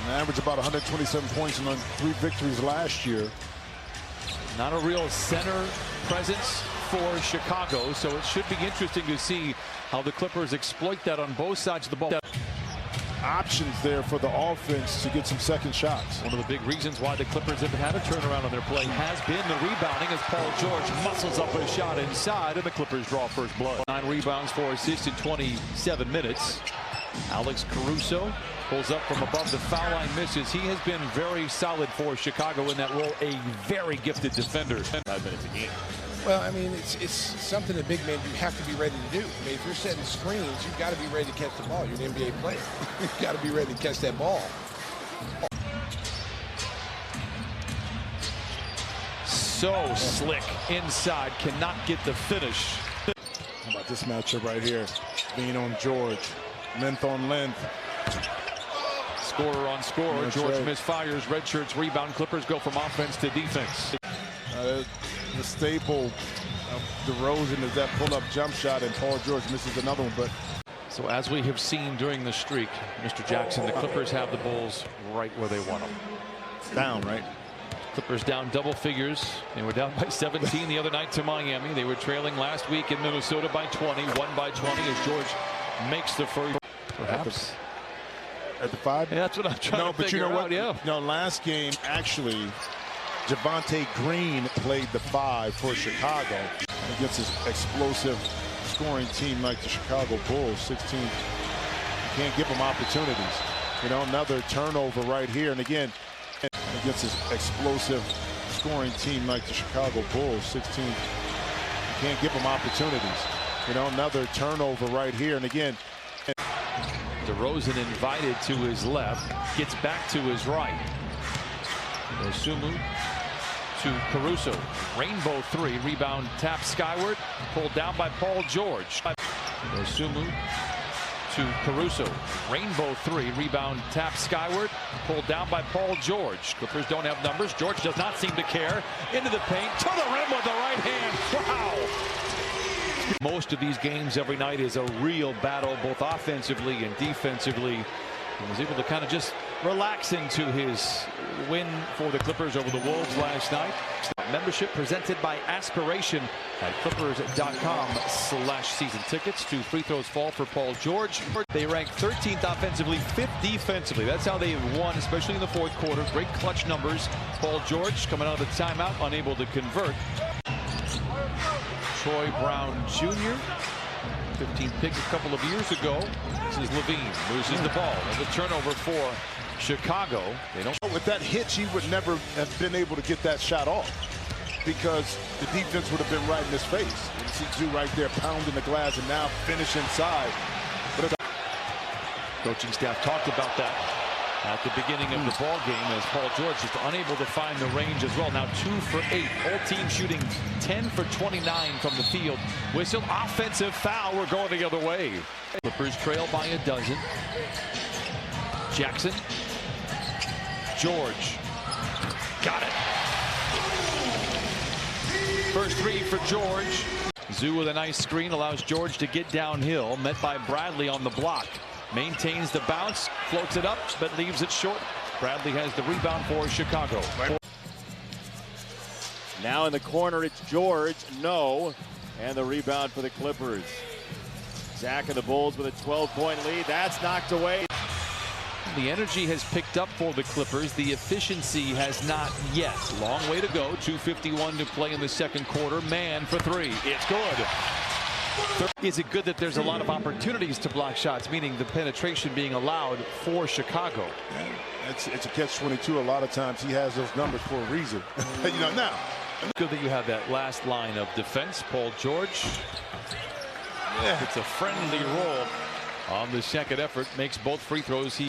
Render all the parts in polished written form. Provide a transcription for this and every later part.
And averaged about 127 points in 3 victories last year. Not a real center presence for Chicago, so it should be interesting to see how the Clippers exploit that on both sides of the ball. Options there for the offense to get some second shots. One of the big reasons why the Clippers have had a turnaround on their play has been the rebounding, as Paul George muscles up a shot inside and the Clippers draw first blood. 9 rebounds, 4 assists in 27 minutes. Alex Caruso pulls up from above the foul line, misses. He has been very solid for Chicago in that role, a very gifted defender. 5 minutes a game. Well, I mean, it's something that big men you have to be ready to do. I mean, if you're setting screens, you've got to be ready to catch the ball. You're an NBA player. You've got to be ready to catch that ball. So slick inside, cannot get the finish. How about this matchup right here? Being on George, length on length. Scorer on scorer. That's George right. misfires. Red shirts rebound. Clippers go from offense to defense. The staple of DeRozan is that pull-up jump shot, and Paul George misses another one. But so as we have seen during the streak, Mr. Jackson, the Clippers have the Bulls right where they want them. down, right? Clippers down double figures. They were down by 17 the other night to Miami. They were trailing last week in Minnesota by 20, won by 20 as George makes the first. Perhaps at the 5. Yeah, that's what I'm trying to but you figure know what? out. Yeah. No, last game actually, Javonte Green played the 5 for Chicago against this explosive scoring team like the Chicago Bulls. 16. You can't give them opportunities. You know, another turnover right here, and again against this explosive scoring team like the Chicago Bulls. 16. You can't give them opportunities. You know, another turnover right here, and again. DeRozan invited to his left, gets back to his right. Osumu to Caruso. Rainbow 3, rebound tap skyward, pulled down by Paul George. Osumu to Caruso. Rainbow 3, rebound tap skyward, pulled down by Paul George. Clippers don't have numbers. George does not seem to care. Into the paint, to the rim with the right hand. Wow! Most of these games every night is a real battle, both offensively and defensively. He was able to kind of just relax into his win for the Clippers over the Wolves last night. Membership presented by Aspiration at clippers.com/season tickets. 2 free throws fall for Paul George. They rank 13th offensively, 5th defensively. That's how they have won, especially in the fourth quarter. Great clutch numbers. Paul George coming out of the timeout, unable to convert. Troy Brown Jr., 15th pick a couple of years ago. This is Levine, loses the ball. And the turnover for Chicago. They don't. With that hitch, he would never have been able to get that shot off because the defense would have been right in his face. You see Zoo right there pounding the glass and now finish inside. But coaching staff talked about that at the beginning of the ball game as Paul George is unable to find the range as well. Now 2 for 8. Whole team shooting 10 for 29 from the field. Whistle, offensive foul. We're going the other way. Clippers trail by a dozen. Jackson. George. Got it. First 3 for George. Zoo with a nice screen allows George to get downhill. Met by Bradley on the block. Maintains the bounce, floats it up, but leaves it short. Bradley has the rebound for Chicago. Now in the corner, it's George. No. And the rebound for the Clippers. Zach and the Bulls with a 12-point lead. That's knocked away. The energy has picked up for the Clippers. The efficiency has not yet. Long way to go. 2:51 to play in the second quarter. Man for 3. It's good. Is it good that there's a lot of opportunities to block shots, meaning the penetration being allowed for Chicago? it's a catch-22. A lot of times he has those numbers for a reason. You know, now. Good that you have that last line of defense. Paul George. Yeah. It's a friendly roll on the second effort. Makes both free throws.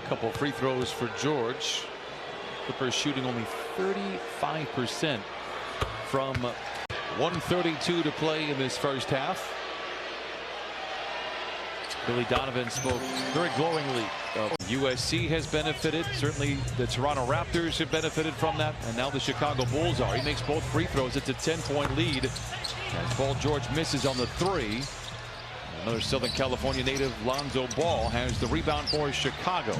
Couple free throws for George. Clippers shooting only 35% from 1:32 to play in this first half. Billy Donovan spoke very glowingly. USC has benefited. Certainly the Toronto Raptors have benefited from that. And now the Chicago Bulls are. He makes both free throws. It's a 10-point lead. As Paul George misses on the 3. Another Southern California native, Lonzo Ball, has the rebound for Chicago.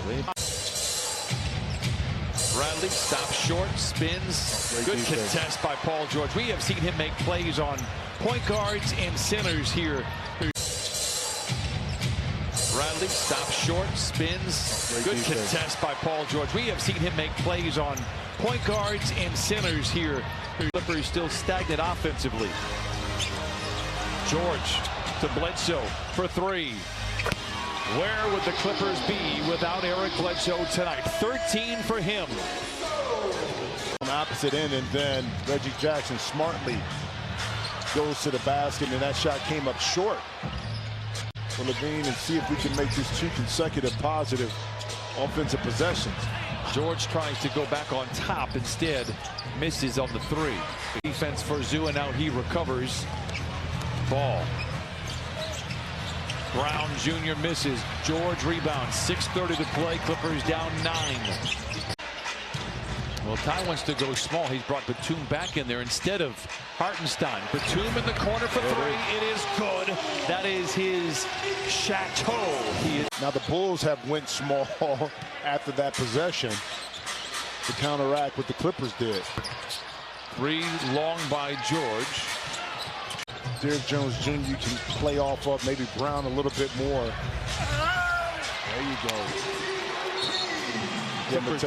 Bradley stops short, spins. Good contest by Paul George. We have seen him make plays on point guards and centers here. Bradley stops short, spins. Good contest by Paul George. We have seen him make plays on point guards and centers here. Clippers still stagnant offensively. George to Bledsoe for three. Where would the Clippers be without Eric Bledsoe tonight? 13 for him. On the opposite end, and then Reggie Jackson smartly goes to the basket, and that shot came up short for Levine, and see if we can make this 2 consecutive positive offensive possessions. George tries to go back on top, instead misses on the 3. Defense for Zoo, and now he recovers. Ball. Brown Jr. misses. George rebounds. 6:30 to play. Clippers down 9. Well, Ty wants to go small. He's brought Batum back in there instead of Hartenstein. Batum in the corner for 3. It is good. That is his chateau. Now the Bulls have went small after that possession to counteract what the Clippers did. 3 long by George. Derrick Jones Jr. you can play off of, maybe Brown a little bit more. There you go. Clippers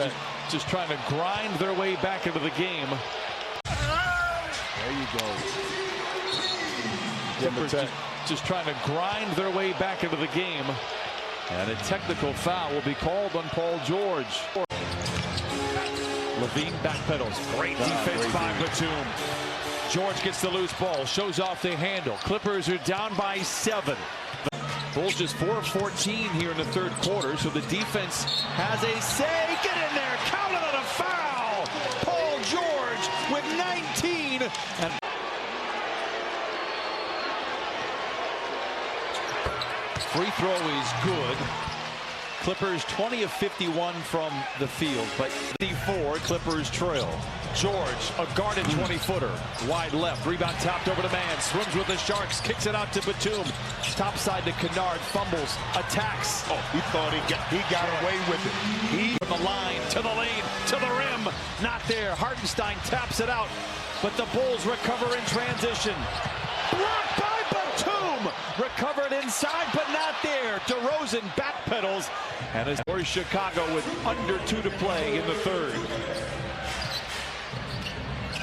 just trying to grind their way back into the game. There you go. Clippers just trying to grind their way back into the game. And a technical foul will be called on Paul George. Levine backpedals. Great defense by Batum. George gets the loose ball, shows off the handle. Clippers are down by 7. Bulls just 4 of 14 here in the 3rd quarter, so the defense has a say. Get in there, count it on a foul. Paul George with 19. And free throw is good. Clippers 20 of 51 from the field, but 54 Clippers trail. George, a guarded 20-footer, wide left, rebound tapped over to man, swims with the Sharks, kicks it out to Batum, top side to Kennard, fumbles, attacks. Oh, he thought he got away with it. From the line, to the lane, to the rim, not there. Hartenstein taps it out, but the Bulls recover in transition. Blocked by Batum, recovered inside, but not there. DeRozan backpedals, and as for Chicago with under 2 to play in the 3rd.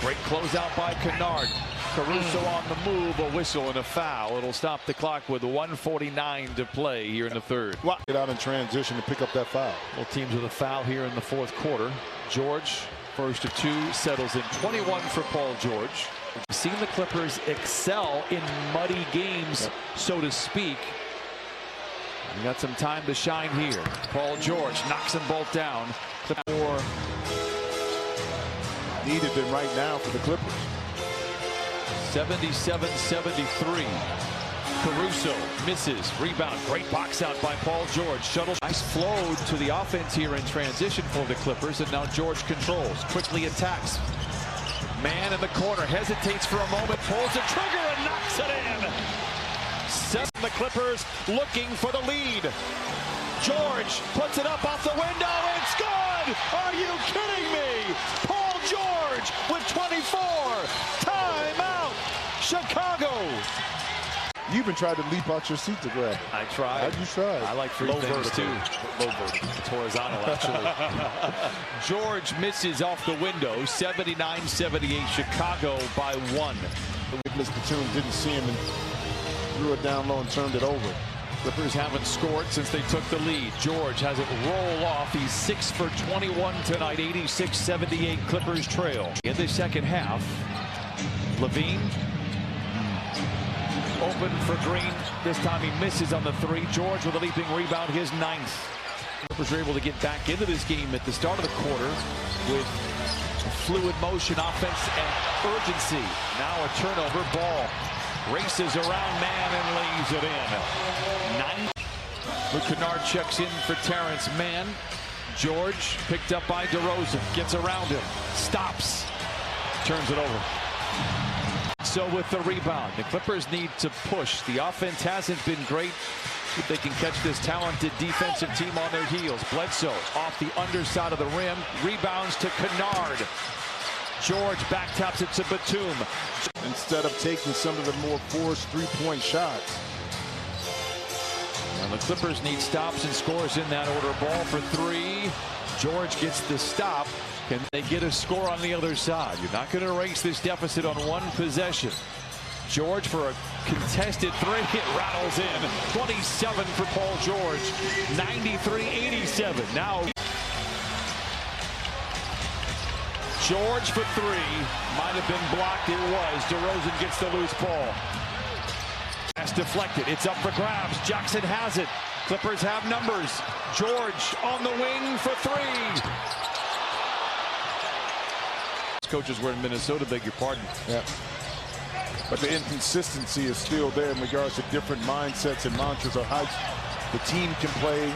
Great closeout by Kennard. Caruso on the move, a whistle and a foul. It'll stop the clock with 1:49 to play here in the 3rd. Get out in transition to pick up that foul. Both teams with a foul here in the 4th quarter. George, first of 2, settles in. 21 for Paul George. We've seen the Clippers excel in muddy games, so to speak. We got some time to shine here. Paul George knocks them both down. Clippers needed them right now for the Clippers. 77-73. Caruso misses. Rebound. Great box out by Paul George. Shuttle. Nice flow to the offense here in transition for the Clippers. And now George controls. Quickly attacks. Man in the corner. Hesitates for a moment. Pulls the trigger and knocks it in. 7 the Clippers looking for the lead. George puts it up off the window. It's good. Are you kidding me? Paul George with 24. Timeout. Chicago. You even tried to leap out your seat to grab it. I tried. How'd you try? I like free things too. Low vertical. It's horizontal, actually. George misses off the window. 79-78. Chicago by 1. Nicholas Batum didn't see him and threw it down low and turned it over. Clippers haven't scored since they took the lead. George has it roll off. He's 6 for 21 tonight. 86-78. Clippers trail. In the 2nd half, Levine open for Green. This time he misses on the 3. George with a leaping rebound, his 9th. Clippers are able to get back into this game at the start of the quarter with fluid motion, offense, and urgency. Now a turnover. Ball races around man and lays it in. 9. Luke Kennard checks in for Terrence Mann. George picked up by DeRozan. Gets around him. Stops. Turns it over. Bledsoe with the rebound. The Clippers need to push. The offense hasn't been great. If they can catch this talented defensive team on their heels. Bledsoe off the underside of the rim. Rebounds to Kennard. George back taps it to Batum. Instead of taking some of the more forced three-point shots. And the Clippers need stops and scores in that order. Ball for three. George gets the stop. Can they get a score on the other side? You're not going to erase this deficit on one possession. George for a contested three. It rattles in. 27 for Paul George. 93-87. Now George for three. Might have been blocked. It was. DeRozan gets the loose ball. Pass deflected. It's up for grabs. Jackson has it. Clippers have numbers. George on the wing for three. Coaches were in Minnesota, beg your pardon. Yeah. But the inconsistency is still there in regards to different mindsets and mantras of how the team can play